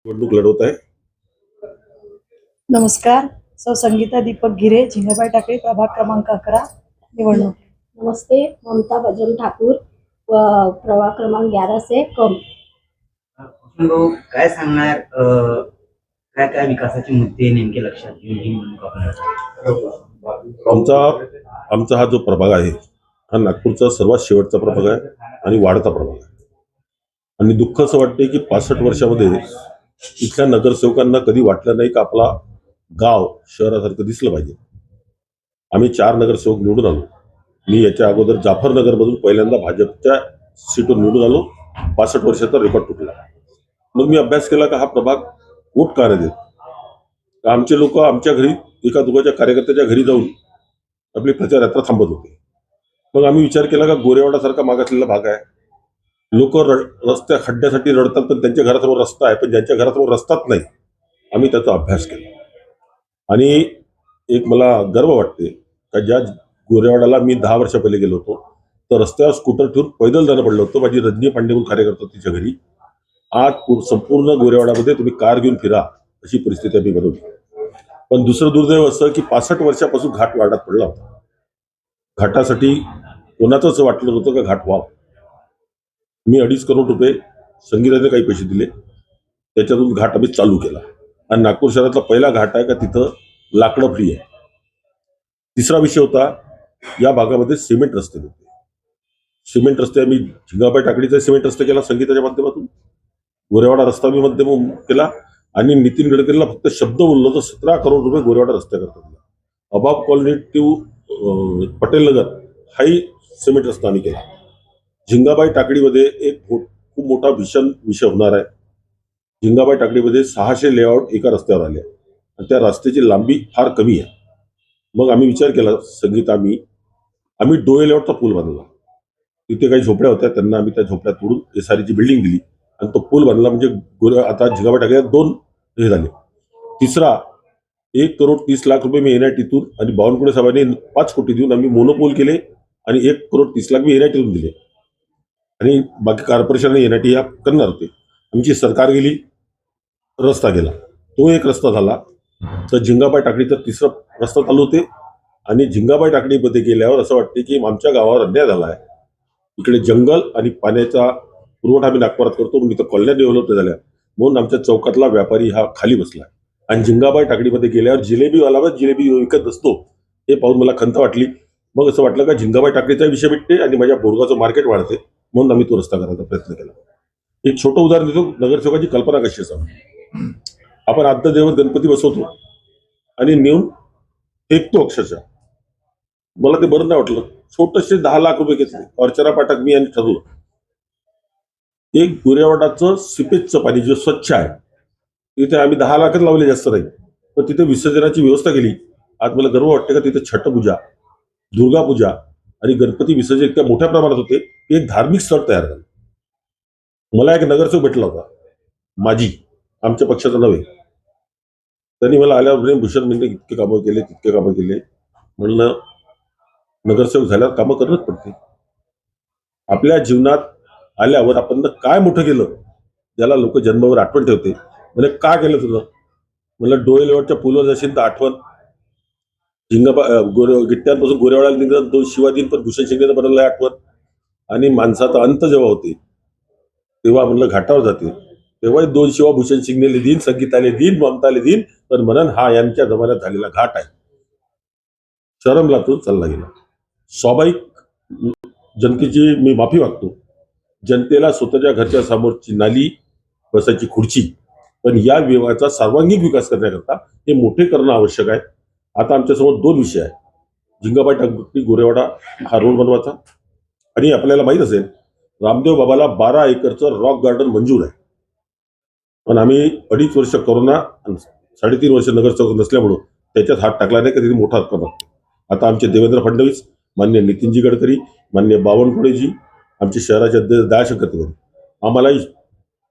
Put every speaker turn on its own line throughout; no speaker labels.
निवडणूक लढवत आहे.
नमस्कार. सौ संगीता दीपक गिरे, झिंगाबाई टाकळी, प्रभाग क्रमांक 11, निवडणूक.
नमस्ते, ममता बजरंग ठाकूर, प्रभाग क्रमांक 11 से कम.
भाऊ काय सांगणार काय काय विकासाचे मुद्दे नेमके लक्षात घेऊन ही निवडणूक आपण
आमचा हा जो प्रभाग आहे हा नागपूरचा सर्वात शेवटचा प्रभाग आहे आणि वाढता प्रभाग आहे. आणि दुःख असं वाटते की 65 वर्षामध्ये इथल्या नगरसेवकांना कधी वाटलं नाही की आपला गाव शहरासारखं दिसलं पाहिजे. आम्ही 4 नगरसेवक निवडून आलो. मी याच्या अगोदर जाफरनगरमधून पहिल्यांदा भाजपच्या सीटून निवडून आलो. 65 वर्षाचा रेकॉर्ड तुटला. मग मी अभ्यास केला का हा प्रभाग वोट का नाही देत. आमचे लोक आमच्या घरी एका दोघांच्या कार्यकर्त्याच्या घरी जाऊन आपली प्रचार यात्रा थांबत होते. मग आम्ही विचार केला का गोरेवाडासारखा मागासलेला भाग आहे, लोक रस्त्या खड्ड्यासाठी रडतात पण त्यांच्या घरासमोर रस्ता आहे, पण ज्यांच्या घरासमोर रस्ताच नाही. आम्ही त्याचा अभ्यास केला आणि एक मला गर्व वाटते का ज्या गोरेवाडाला मी 10 वर्ष पहिले गेलो होतो तर रस्त्यावर स्कूटर ठेवून पैदल जाणं पडलं होतं. माझी रजनी पांडे म्हणून कार्यकर्ता तिच्या घरी. आज संपूर्ण गोरेवाडामध्ये तुम्ही कार घेऊन फिरा अशी परिस्थिती आम्ही बनवली. पण दुसरं दुर्दैव असं की 65 वर्षापासून घाट वाढत पडला होता. घाटासाठी कोणाचंच वाटलं नव्हतं का घाट व्हावं. मी 2.5 करोड रुपये संगीताने काही पैसे दिले, त्याच्यातून घाट आम्ही चालू केला. आणि नागपूर शहरातला पहिला घाट आहे का तिथं लाकडं फ्री आहे. तिसरा विषय होता या भागामध्ये सिमेंट रस्ते होते. सिमेंट रस्ते आम्ही झिंगाबाई टाकडीचा सिमेंट रस्ता केला संगीताच्या माध्यमातून. गोरेवाडा रस्ता मी माध्यम केला आणि नितीन गडकरीला फक्त शब्द बोललो तर 17 करोड रुपये गोरेवाडा रस्त्याकरता दिला. अबाब कॉलनी टू पटेल नगर हाही सिमेंट रस्ता आम्ही केला. झिंगाबाई टाकडीमध्ये एक खूप मोठा भीषण विषय होणार आहे. झिंगाबाई टाकडीमध्ये 600 लेआउट एका रस्त्यावर आले आणि त्या रस्त्याची लांबी फार कमी आहे. मग आम्ही विचार केला संगीता आम्ही डोळे लेआउटचा पूल बांधला. तिथे काही झोपड्या होत्या, त्यांना आम्ही त्या झोपड्या तोडून एसआरची बिल्डिंग दिली आणि तो पूल बांधला. म्हणजे आता झिंगाबाई टाकडीला 2 हे झाले. तिसरा 1 करोड 30 लाख रुपये मी एनआयटीतून आणि बावनकुळे साहेबांनी 5 कोटी देऊन आम्ही मोनोपोल केले आणि 1 करोड 30 लाख मी एनआयटीतून दिले आणि बाकी कॉर्पोरेशन एनआयटी या करणार होते. आमची सरकार गेली, रस्ता गेला. तो एक रस्ता झाला. तर झिंगाबाई टाकडीचा तिसरा रस्ता चालू होते आणि झिंगाबाई टाकडीमध्ये गेल्यावर असं वाटते की आमच्या गावावर अन्याय झाला आहे. इकडे जंगल आणि पाण्याचा पुरवठा आम्ही नागपुरात करतो म्हणून इथं कॉलन्या डेव्हलप झाल्या म्हणून आमच्या चौकातला व्यापारी हा खाली बसला. आणि झिंगाबाई टाकडीमध्ये गेल्यावर जिलेबीवालावर जिलेबी विकत असतो हे पाहून मला खंत वाटली. मग असं वाटलं का झिंगाबाई टाकडीचा विषय भेटते आणि माझ्या बोरगाचं मार्केट वाढते म्हणून आम्ही तो रस्ता करायचा प्रयत्न केला. एक छोटं उदाहरण देतो नगरसेवकाची कल्पना कशी असावी. आपण आद्य देवत गणपती बसवतो आणि नेऊन फेकतो अक्षरशः. मला ते बरं नाही वाटलं. छोटसे 10 लाख रुपये घेतले. अर्चना पाठक मी यांनी ठरवलं एक गोरेवाडाचं सिपेजचं पाणी जे स्वच्छ आहे तिथे आम्ही 10 लाखच लावले, जास्त नाही. पण तिथे विसर्जनाची व्यवस्था केली. आज मला गर्व वाटते का तिथे छठपूजा, दुर्गापूजा आणि गणपती विसर्जन इतक्या मोठ्या प्रमाणात होते की एक धार्मिक स्थळ तयार झालं. मला एक नगरसेवक भेटला होता माझी, आमच्या पक्षाचा नव्हे. त्यांनी मला आल्यावर भूषण म्हणजे इतके कामं केले तितके कामं केले. म्हणलं नगरसेवक झाल्यावर कामं करणंच पडते. आपल्या जीवनात आल्यावर आपण काय मोठं केलं ज्याला लोक जन्मावर आठवण ठेवते. म्हणजे का केलं तुझं. म्हणलं डोळे लेवटच्या पुलावर जाशील तर आठवण. गिट्ट्यांपासून गोरेवाड्याला निघत 2 शिवादीन पण भूषण शिंदेनं बनवलं आठवण. आणि माणसाचा अंत जेव्हा होते तेव्हा म्हणलं घाटावर जाते तेव्हा 2 शिवा भूषण शिंदेले देईन, संगीताले देईन, ममताले देईन, पण म्हणन हा यांच्या जमान्यात झालेला घाट आहे. शरमला तो चालला गेला. स्वाभाविक जनतेची मी माफी मागतो. जनतेला स्वतःच्या घरच्या समोरची नाली, बसायची खुर्ची, पण या विभागाचा सर्वांगीण विकास करण्याकरता हे मोठे करणं आवश्यक आहे. आता आमच्यासमोर 2 विषय आहेत. झिंगाबाई टाकडी गोरेवाडा हा रोड बनवायचा आणि आपल्याला माहीत असेल रामदेव बाबाला 12 एकरचं रॉक गार्डन मंजूर आहे. पण आम्ही 2.5 वर्ष कोरोना 3.5 वर्ष नगरसेवक नसल्यामुळं त्याच्यात हात टाकला नाही, कधी मोठा हात लागतो. आता आमचे देवेंद्र फडणवीस, मान्य नितीनजी गडकरी, मान्य बावनकुळेजी, आमचे शहराचे अध्यक्ष दयाशंकर तिवारी, आम्हालाही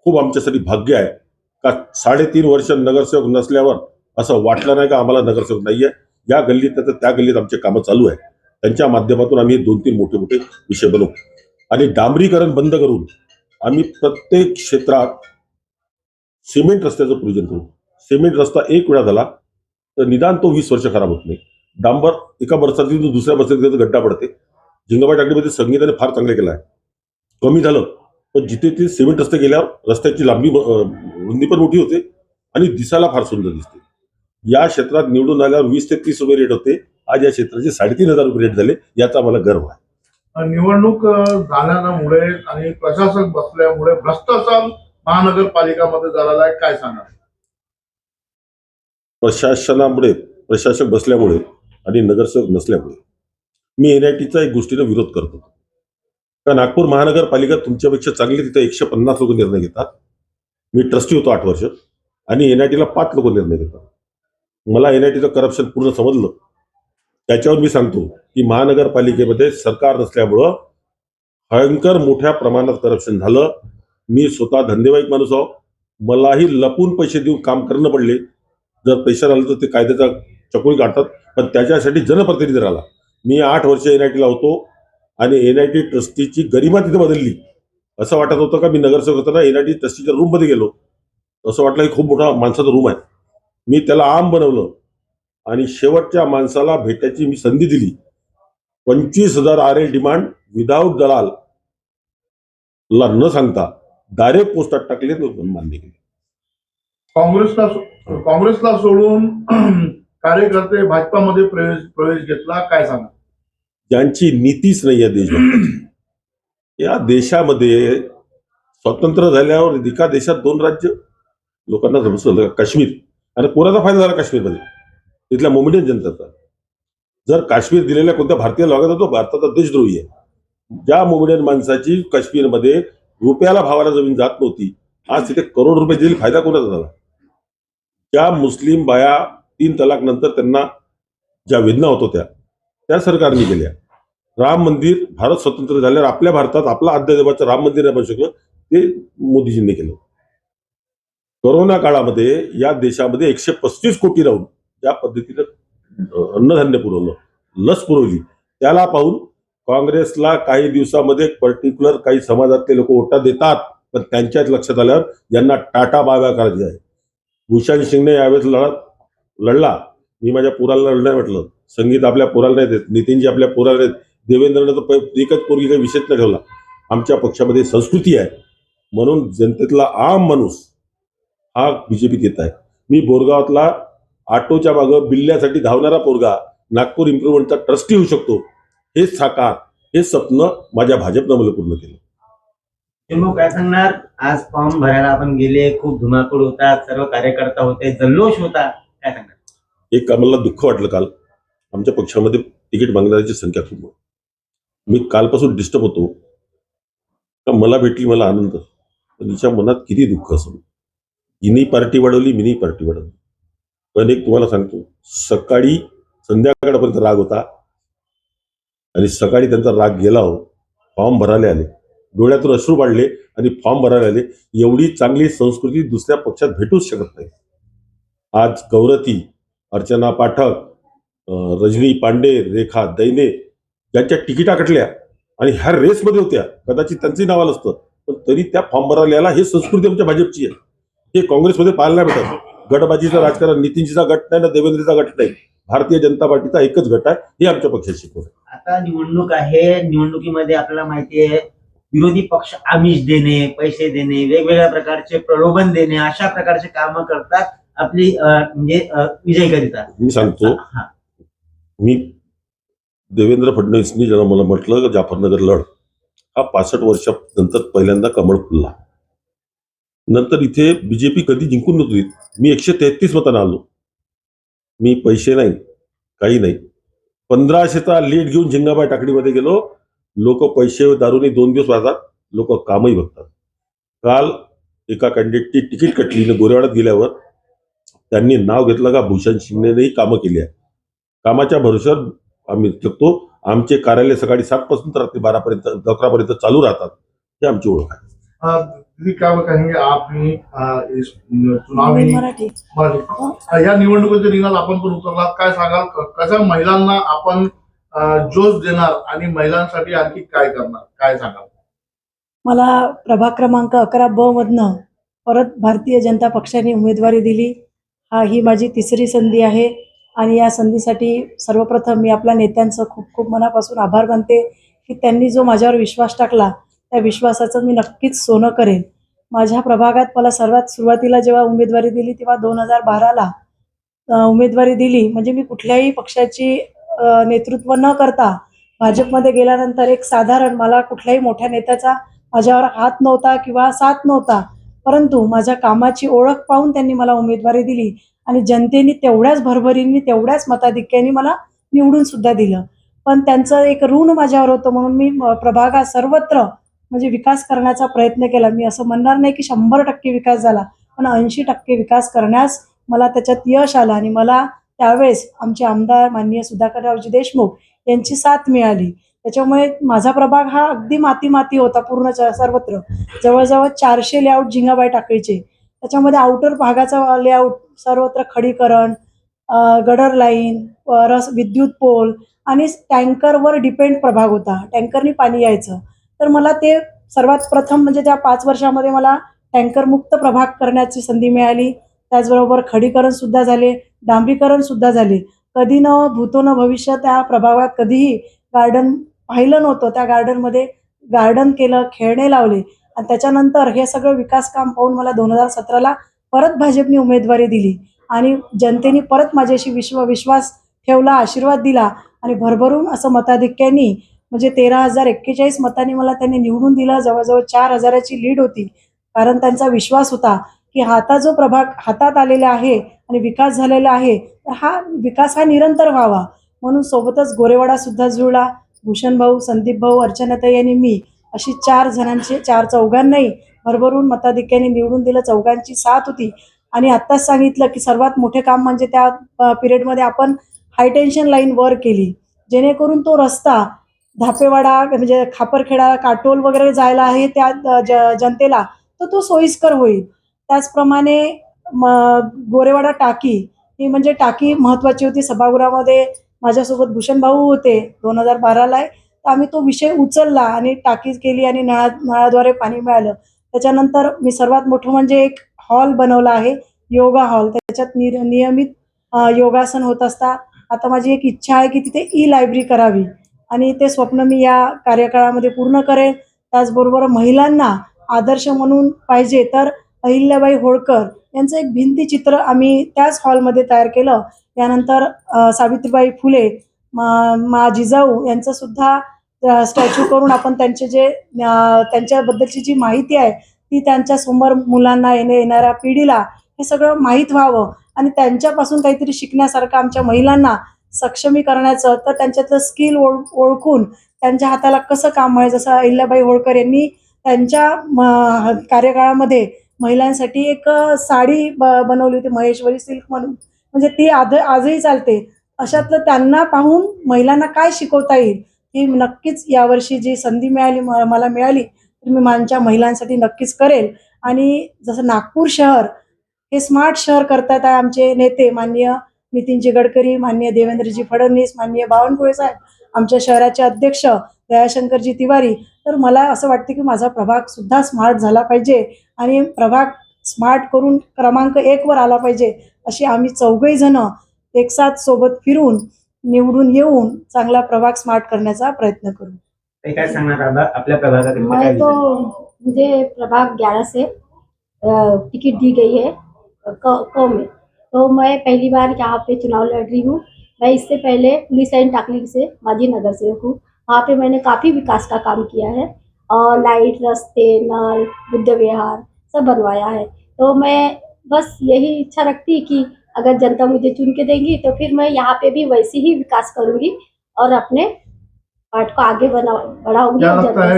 खूप आमच्यासाठी भाग्य आहे का 3.5 वर्ष नगरसेवक नसल्यावर असं वाटलं नाही का आम्हाला नगरसेवक नाहीये. या गल्लीत तर त्या गल्लीत आमचे कामं चालू आहे. त्यांच्या माध्यमातून आम्ही 2-3 मोठे मोठे विषय बनवू आणि डांबरीकरण बंद करून आम्ही प्रत्येक क्षेत्रात सिमेंट रस्त्याचं प्रोविजन करू. सिमेंट रस्ता एक वेळा झाला तर निदान तो 20 वर्ष खराब होत नाही. डांबर एका बरसातीतून दुसऱ्या बरसातीत गड्डा पडते. झिंगाबाई टाकडीमध्ये संगीताने फार चांगले केलं आहे. कमी झालं पण जिथे ते सिमेंट रस्ते गेल्यावर रस्त्याची लांबी रुंदी पण मोठी होते आणि दिसायला फार सुंदर दिसते. या क्षेत्रात निवडून आल्यावर 20 ते 30 रुपये रेट होते. आज या क्षेत्राचे 3,500 रुपये रेट झाले. याचा मला गर्व आहे.
निवडणूक झाल्यामुळे आणि प्रशासक बसल्यामुळे भ्रष्टाचार महानगरपालिकामध्ये झालेला आहे, काय सांगा?
प्रशासक बसल्यामुळे आणि नगरसेवक नसल्यामुळे मी एनआयटीचा एक गोष्टीला विरोध करतो. का नागपूर महानगरपालिका तुमच्यापेक्षा चांगली तिथे 150 लोक निर्णय घेतात. मी ट्रस्टी होतो 8 वर्ष आणि एनआयटीला 5 लोक निर्णय घेतात. मला एनआयटीचं करप्शन पूर्ण समजलं. त्याच्यावर मी सांगतो की महानगरपालिकेमध्ये सरकार नसल्यामुळं भयंकर मोठ्या प्रमाणात करप्शन झालं. मी स्वतः धंदेवाईक माणूस आहो. मलाही लपून पैसे देऊन काम करणं पडले. जर पैसे राहिलं तर ते कायद्याचा चकोळी काढतात, पण त्याच्यासाठी जनप्रतिनिधी राहिला. मी 8 वर्ष एनआयटीला होतो आणि एनआयटी ट्रस्टीची गरिमा तिथे बदलली. असं वाटत होतं का मी नगरसेवक होताना एनआयटी ट्रस्टीच्या रूममध्ये गेलो, असं वाटलं की खूप मोठा माणसाचा रूम आहे. मी त्याला आम बनवलं आणि शेवटच्या माणसाला भेटायची मी संधी दिली. 25,000 RL डिमांड विदाऊट दलाल ला न सांगता डायरेक्ट पोस्टात टाकले, मान्य केले.
काँग्रेसला सोडून कार्यकर्ते भाजपामध्ये प्रवेश घेतला, काय सांगा?
ज्यांची नीतीच नाही या देशात. या देशामध्ये स्वतंत्र झाल्यावर एका देशात 2 राज्य लोकांना समजलं. काश्मीर आणि कोणाचा फायदा झाला काश्मीरमध्ये? तिथल्या मोमेडियन जनतेचा. जर काश्मीर दिलेल्या कोणत्या भारतीय लागत होतो, भारताचा देशद्रोही आहे. ज्या मोमेडियन माणसाची काश्मीरमध्ये रुपयाला भावाला जमीन जात नव्हती, आज तिथे करोड रुपये दिले, फायदा कोणाचा झाला? ज्या मुस्लिम बाया 3 तलाक नंतर त्यांना ज्या वेदना होत होत्या त्या सरकारने केल्या. राम मंदिर भारत स्वतंत्र झाल्यावर आपल्या भारतात आपला अध्यादेवाचं राम मंदिर निर्माण शकलं, ते मोदीजींनी केलं. कोरोना काळामध्ये या देशामध्ये 135 कोटी राहून ज्या पद्धतीनं अन्नधान्य पुरवलं, लस पुरवली, त्याला पाहून काँग्रेसला काही दिवसामध्ये पर्टिक्युलर काही समाजातले लोक ओटा देतात, पण त्यांच्याच लक्षात आल्यावर यांना टाटा बाबा करायचे आहे. भूषण सिंगने यावेळेस लढला. मी माझ्या पोराला लढणार म्हटलं. संगीत आपल्या पोराला नाही देत, नितीनजी आपल्या पोराला देत, देवेंद्रनं तर एकच पोरगी काही विषयच नाही ठेवला. आमच्या पक्षामध्ये संस्कृती आहे म्हणून जनतेतला आम माणूस हा बीजेपीत येत आहे. मी बोरगावातला ऑटोच्या मागं बिल्ल्यासाठी धावणारा पोरगा नागपूर इम्प्रुव्हमेंटचा ट्रस्टी होऊ शकतो. हे स्वप्न माझ्या भाजपनं मला पूर्ण केलं.
मग काय सांगणार? आज फॉर्म भरायला आपण गेले, खूप धुमाकूळ होता, सर्व कार्यकर्ता होते, जल्लोष होता, काय सांगणार?
एक आम्हाला दुःख वाटलं. काल आमच्या पक्षामध्ये तिकीट मागणाऱ्याची संख्या खूप होती. मी कालपासून डिस्टर्ब होतो का मला भेटली, मला आनंद, पण हिच्या मनात किती दुःख असं. हिनी पार्टी वाढवली, मिनी पार्टी वाढवली. पण एक तुम्हाला सांगतो, सकाळी संध्याकाळपर्यंत राग होता आणि सकाळी त्यांचा राग गेला. हो, फॉर्म भरायला आले, डोळ्यातून अश्रू पाडले आणि फॉर्म भरायला आले. एवढी चांगली संस्कृती दुसऱ्या पक्षात भेटूच शकत नाही. आज गौरती, अर्चना पाठक, रजनी पांडे, रेखा दैने ज्यांच्या तिकिटा कटल्या आणि ह्या रेसमध्ये होत्या, कदाचित त्यांचंही नाव आलं असतं, पण तरी त्या फॉर्म भरायला आला. हे संस्कृती आमच्या भाजपची आहे. हे काँग्रेसमध्ये पाहायला नाही भेटत. गटबाजीचं राजकारण, नितीनजीचा गट नाही ना देवेंद्रचा गट नाही, भारतीय जनता पार्टीचा एकच गट आहे. हे आमच्या पक्षात शिकवलं.
आता निवडणूक आहे, निवडणुकीमध्ये आपल्याला माहिती आहे विरोधी पक्ष आमिष देणे, पैसे देणे, वेगवेगळ्या प्रकारचे प्रलोभन देणे, अशा प्रकारचे कामं करतात आपली म्हणजे विजयकरिता.
मी सांगतो, मी देवेंद्र फडणवीसनी जेव्हा मला म्हटलं जाफरनगर लढ, हा 65 वर्षानंतर पहिल्यांदा कमळ फुलला. नंतर इथे बीजेपी कधी जिंकून नव्हती. मी 133 मतांना आलो. मी पैसे नाही, काही नाही, 1500चा लीड घेऊन झिंगाबाई टाकडीमध्ये गेलो. लोक पैसे दारूने 2 दिवस वाजतात, लोक कामही बघतात. काल एका कॅन्डिडेटची तिकीट कटली, गोरेवाड्यात गेल्यावर त्यांनी नाव घेतलं का भूषण शिंदेनेही कामं केली आहे. कामाच्या भरोश्यावर आम्ही जगतो. आमचे कार्यालय सकाळी 7 पासून तर रात्री 12 पर्यंत चालू राहतात. हे आमची ओळख आहे.
दीदी, क्या कहेंगे आपने इस चुनावी
मराठी
या निवडणुकीच्या रिंगणात आपण पण उतरलात, काय सांगाल? कशा महिलांना आपण जोश देणार आणि महिलांसाठी आणखी काय करणार, काय सांगाल?
मला प्रभाग क्रमांक 11 ब मधनं परत भारतीय जनता पक्षाने उमेदवारी दिली. ही माझी तिसरी संधी आहे आणि या संधीसाठी सर्वप्रथम मी आपल्या नेत्यांचं खूप खूप मनापासून आभार मानते की त्यांनी जो माझ्यावर विश्वास टाकला त्या विश्वासाचं मी नक्कीच सोनं करेन. माझ्या प्रभागात मला सर्वात सुरुवातीला जेव्हा उमेदवारी दिली तेव्हा 2012ला उमेदवारी दिली. म्हणजे मी कुठल्याही पक्षाची नेतृत्व न करता भाजपमध्ये गेल्यानंतर एक साधारण मला कुठल्याही मोठ्या नेत्याचा माझ्यावर हात नव्हता किंवा साथ नव्हता, परंतु माझ्या कामाची ओळख पाहून त्यांनी मला उमेदवारी दिली आणि जनतेने तेवढ्याच भरभरीने तेवढ्याच मताधिक्याने मला निवडून सुद्धा दिलं. पण त्यांचं एक ऋण माझ्यावर होतं म्हणून मी प्रभागात सर्वत्र म्हणजे विकास करण्याचा प्रयत्न केला. मी असं म्हणणार नाही की 100% विकास झाला, पण 80% विकास करण्यास मला त्याच्यात यश आलं आणि मला त्यावेळेस आमचे आमदार माननीय सुधाकररावजी देशमुख यांची साथ मिळाली. त्याच्यामुळे माझा प्रभाग हा अगदी माती होता पूर्ण सर्वत्र. जवळजवळ 400 लेआउट झिंगाबाई टाकळीचे. त्याच्यामध्ये आउटर भागाचा लेआउट सर्वत्र खडीकरण, गडर लाईन, विद्युत पोल आणि टँकरवर डिपेंड प्रभाग होता. टँकरनी पाणी यायचं. तर मला ते सर्वात प्रथम म्हणजे त्या 5 वर्षामध्ये मला टँकरमुक्त प्रभाग करण्याची संधी मिळाली. त्याचबरोबर खडीकरणसुद्धा झाले, डांबरीकरणसुद्धा झाले. कधी न भूतो न भविष्य त्या प्रभागात कधीही गार्डन पाहिलं नव्हतं. त्या गार्डनमध्ये गार्डन केलं, खेळणे लावले आणि त्याच्यानंतर हे सगळं विकास काम पाहून मला 2017ला परत भाजपने उमेदवारी दिली आणि जनतेने परत माझ्याशी विश्वास ठेवला, आशीर्वाद दिला आणि भरभरून असं मताधिक्याने म्हणजे 13,041 मतांनी मला त्यांनी निवडून दिलं. जवळजवळ 4,000ची लीड होती. कारण त्यांचा विश्वास होता की आता जो प्रभाग हातात आलेला आहे आणि विकास झालेला आहे तर हा विकास निरंतर व्हावा. म्हणून सोबतच गोरेवाडा सुद्धा जुळला. भूषण भाऊ, संदीप भाऊ, अर्चनाताई आणि मी अशी 4 चौघांनाही भरभरून मताधिक्याने निवडून दिलं. चौघांची साथ होती आणि आत्ताच सांगितलं की सर्वात मोठे काम म्हणजे त्या पिरियडमध्ये आपण हाय टेन्शन लाईन वर केली, जेणेकरून तो रस्ता धापेवाडा म्हणजे खापरखेडा, काटोल वगैरे जायला आहे त्या जनतेला तर तो सोयीस्कर होईल. त्याचप्रमाणे गोरेवाडा टाकी ही म्हणजे टाकी महत्त्वाची होती. सभागृहामध्ये माझ्यासोबत भूषण भाऊ होते 2012ला. तर आम्ही तो विषय उचलला आणि टाकी केली आणि नळाद्वारे पाणी मिळालं. त्याच्यानंतर मी सर्वात मोठं म्हणजे एक हॉल बनवला आहे, योगा हॉल. त्याच्यात नियमित योगासन होत असतात. आता माझी एक इच्छा आहे की तिथे लायब्ररी करावी आणि ते स्वप्न मी या कार्यकाळामध्ये पूर्ण करेन. त्याचबरोबर महिलांना आदर्श म्हणून पाहिजे तर अहिल्याबाई होळकर यांचं एक भिंतीचित्र आम्ही त्याच हॉलमध्ये तयार केलं. यानंतर सावित्रीबाई फुले, मा जिजाऊ यांचं सुद्धा स्टॅच्यू करून आपण त्यांचे जे त्यांच्याबद्दलची जी माहिती आहे ती त्यांच्यासमोर मुलांना येणाऱ्या पिढीला हे सगळं माहीत व्हावं आणि त्यांच्यापासून काहीतरी शिकण्यासारखं आमच्या महिलांना सक्षमीकरणाचं तर त्यांच्यातलं स्किल ओळखून त्यांच्या हाताला कसं काम आहे. जसं अहिल्याबाई होळकर यांनी त्यांच्या कार्यकाळामध्ये महिलांसाठी एक साडी बनवली होती, महेश्वरी सिल्क म्हणून, म्हणजे ती आजही चालते. अशातलं त्यांना पाहून महिलांना काय शिकवता येईल ही नक्कीच यावर्षी जी संधी मिळाली मला मिळाली तर मी माझ्या महिलांसाठी नक्कीच करेल. आणि जसं नागपूर शहर हे स्मार्ट शहर करतात आहे आमचे नेते माननीय नितीनजी गडकरी, माननीय देवेंद्रजी फडणवीस, माननीय बावनकुळे साहेब, आमच्या शहराचे अध्यक्ष दयाशंकरजी तिवारी. तर मला असं वाटतं की माझा प्रभाग सुद्धा स्मार्ट झाला पाहिजे आणि प्रभाग स्मार्ट करून क्रमांक 1 वर आला पाहिजे अशी आम्ही चौघही जण एकसाथ सोबत फिरून निवडून येऊन चांगला प्रभाग स्मार्ट करण्याचा प्रयत्न करू.
काय सांगणार आपल्या प्रभागाकडे
मैं तो मुझे प्रभाग 11 से टिकट दी गई है क में, तो मैं पहली बार यहाँ पे चुनाव लड़ रही हूँ। मैं इससे पहले पुलिस लाइन टाकली से माजी नगर सेवक हूँ। वहाँ पे मैंने काफ़ी विकास का काम किया है और लाइट, रास्ते, नल, बुद्ध विहार सब बनवाया है। तो मैं बस यही इच्छा रखती कि अगर जनता मुझे चुन के देंगी तो फिर मैं यहाँ पे भी वैसे ही विकास करूँगी और अपने पार्ट को आगे बढ़ाऊंगी।
क्या लगता है